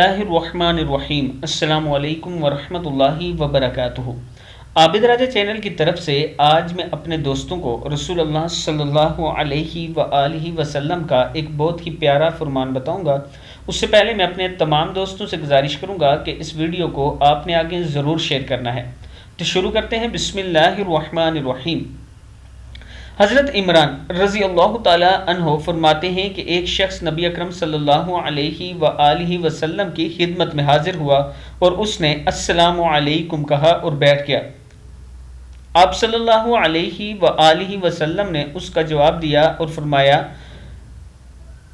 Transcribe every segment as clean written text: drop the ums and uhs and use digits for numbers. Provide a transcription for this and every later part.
اللہ الرحمن الرحیم۔ السلام علیکم ورحمۃ اللہ وبرکاتہ۔ عابد راجہ چینل کی طرف سے آج میں اپنے دوستوں کو رسول اللہ صلی اللہ علیہ وآلہ وسلم کا ایک بہت ہی پیارا فرمان بتاؤں گا۔ اس سے پہلے میں اپنے تمام دوستوں سے گزارش کروں گا کہ اس ویڈیو کو آپ نے آگے ضرور شیئر کرنا ہے۔ تو شروع کرتے ہیں۔ بسم اللہ الرحمن الرحیم۔ حضرت عمران رضی اللہ تعالی عنہ فرماتے ہیں کہ ایک شخص نبی اکرم صلی اللہ علیہ وآلہ وسلم کی خدمت میں حاضر ہوا اور اس نے السلام علیکم کہا اور بیٹھ گیا۔ آپ صلی اللہ علیہ وآلہ وسلم نے اس کا جواب دیا اور فرمایا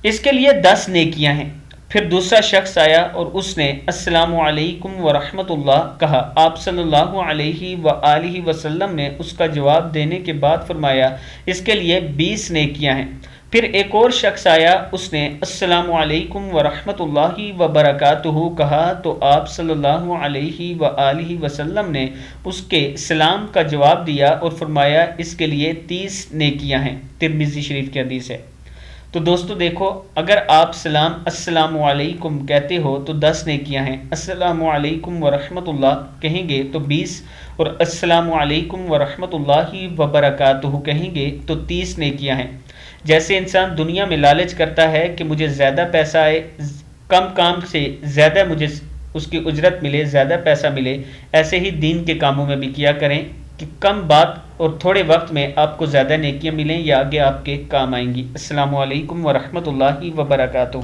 اس کے لیے 10 نیکیاں ہیں۔ پھر دوسرا شخص آیا اور اس نے السلام علیکم ورحمۃ اللہ کہا۔ آپ صلی اللہ علیہ وآلہ وسلم نے اس کا جواب دینے کے بعد فرمایا اس کے لیے 20 نیکیاں ہیں۔ پھر ایک اور شخص آیا، اس نے السلام علیکم ورحمۃ اللہ وبرکاتہ کہا تو آپ صلی اللہ علیہ وآلہ وسلم نے اس کے سلام کا جواب دیا اور فرمایا اس کے لیے 30 نیکیاں ہیں۔ ترمذی شریف کی حدیث ہے۔ تو دوستو دیکھو، اگر آپ السلام علیکم کہتے ہو تو 10 نیکیاں ہیں، السلام علیکم ورحمۃ اللہ کہیں گے تو 20، اور السلام علیکم ورحمۃ اللہ وبرکاتہ کہیں گے تو 30 نیکیاں ہیں۔ جیسے انسان دنیا میں لالچ کرتا ہے کہ مجھے زیادہ پیسہ آئے، کم کام سے زیادہ مجھے اس کی اجرت ملے، زیادہ پیسہ ملے، ایسے ہی دین کے کاموں میں بھی کیا کریں کہ کم بات اور تھوڑے وقت میں آپ کو زیادہ نیکیاں ملیں یا آگے آپ کے کام آئیں گی۔ السلام علیکم ورحمۃ اللہ وبرکاتہ۔